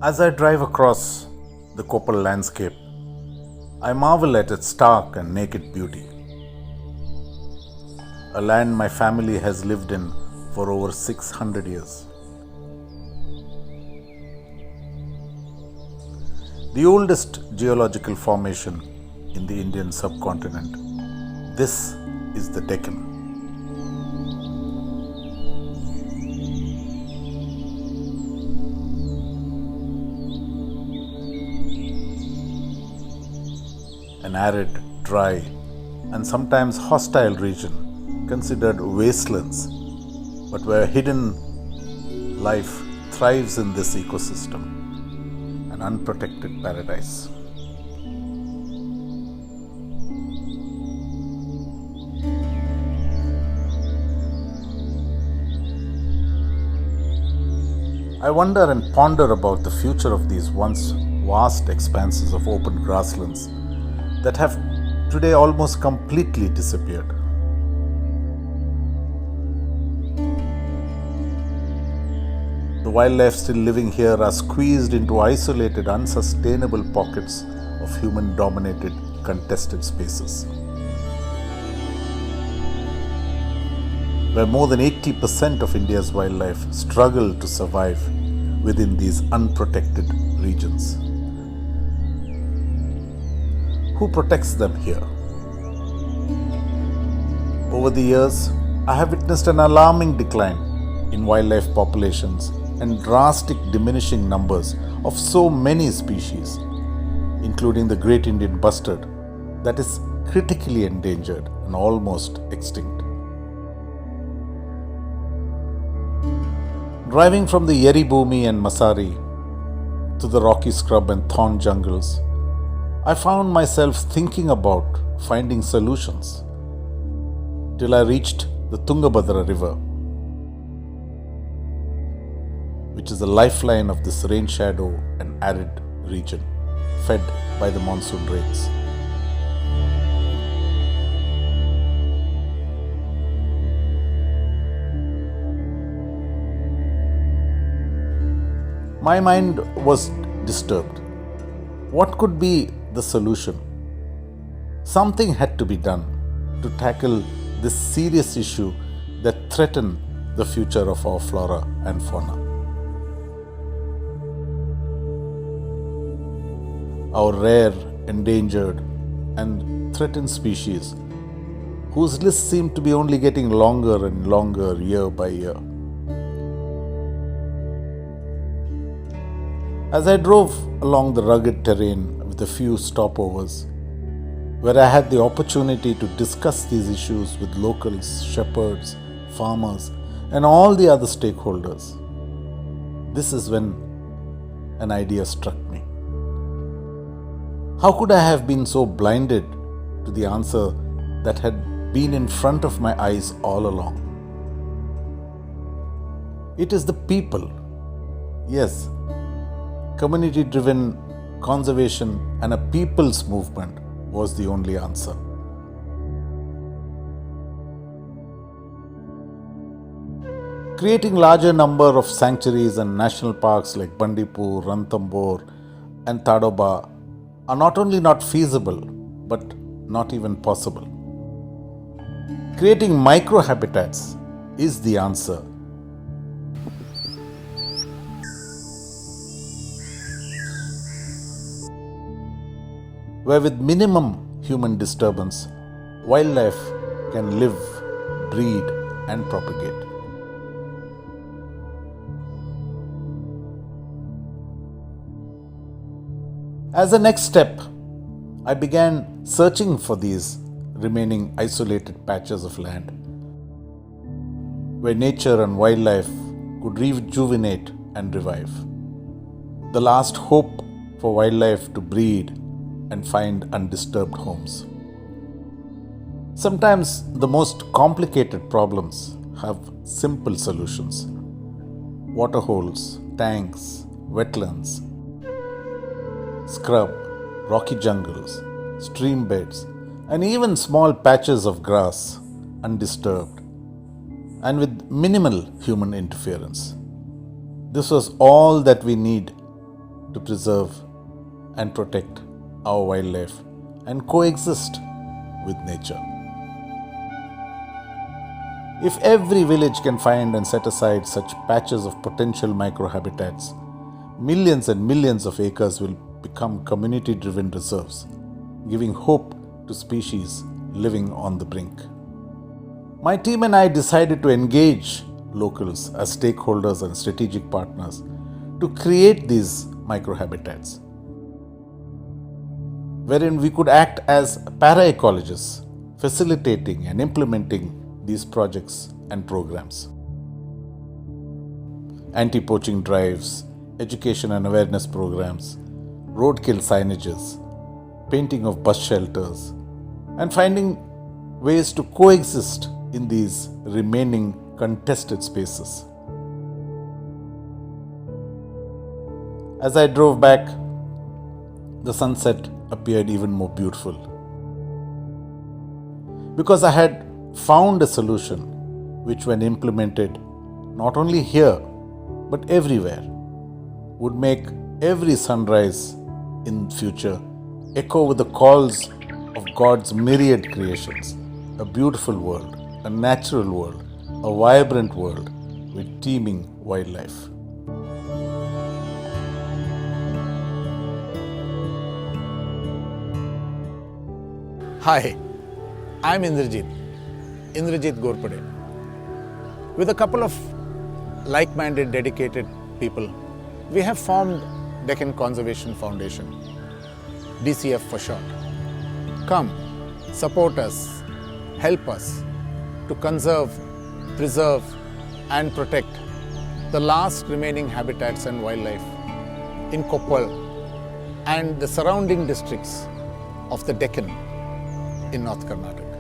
As I drive across the Koppal landscape, I marvel at its stark and naked beauty. A land my family has lived in for over 600 years. The oldest geological formation in the Indian subcontinent. This is the Deccan. An arid, dry, and sometimes hostile region considered wastelands, but where hidden life thrives in this ecosystem, an unprotected paradise. I wonder and ponder about the future of these once vast expanses of open grasslands that have today almost completely disappeared. The wildlife still living here are squeezed into isolated, unsustainable pockets of human-dominated, contested spaces, where more than 80% of India's wildlife struggle to survive within these unprotected regions. Who protects them here? Over the years, I have witnessed an alarming decline in wildlife populations and drastic diminishing numbers of so many species, including the great Indian bustard that is critically endangered and almost extinct. Driving from the Yeri Bhumi and Masari to the rocky scrub and thorn jungles, I found myself thinking about finding solutions till I reached the Tungabhadra river, which is the lifeline of this rain shadow and arid region, fed by the monsoon rains. My mind was disturbed. What could be the solution? Something had to be done to tackle this serious issue that threatened the future of our flora and fauna. Our rare, endangered, and threatened species, whose list seemed to be only getting longer and longer year by year. As I drove along the rugged terrain with a few stopovers, where I had the opportunity to discuss these issues with locals, shepherds, farmers, and all the other stakeholders, this is when an idea struck me. How could I have been so blinded to the answer that had been in front of my eyes all along? It is the people. Yes, community-driven conservation and a people's movement was the only answer. Creating larger number of sanctuaries and national parks like Bandipur, Ranthambore and Tadoba are not only not feasible but not even possible. Creating microhabitats is the answer. Where with minimum human disturbance, wildlife can live, breed, and propagate. As a next step, I began searching for these remaining isolated patches of land, where nature and wildlife could rejuvenate and revive. The last hope for wildlife to breed and find undisturbed homes. Sometimes the most complicated problems have simple solutions. Water holes, tanks, wetlands, scrub, rocky jungles, stream beds, and even small patches of grass undisturbed and with minimal human interference. This was all that we need to preserve and protect our wildlife and coexist with nature. If every village can find and set aside such patches of potential microhabitats, millions and millions of acres will become community-driven reserves, giving hope to species living on the brink. My team and I decided to engage locals as stakeholders and strategic partners to create these microhabitats, wherein we could act as para-ecologists, facilitating and implementing these projects and programs. Anti-poaching drives, education and awareness programs, roadkill signages, painting of bus shelters, and finding ways to coexist in these remaining contested spaces. As I drove back, the sunset appeared even more beautiful, because I had found a solution which, when implemented not only here but everywhere, would make every sunrise in future echo with the calls of God's myriad creations, a beautiful world, a natural world, a vibrant world with teeming wildlife. Hi, I'm Indrajit Gorpade. With a couple of like-minded, dedicated people, we have formed Deccan Conservation Foundation, DCF for short. Come, support us, help us to conserve, preserve and protect the last remaining habitats and wildlife in Koppal and the surrounding districts of the Deccan in North Karnataka.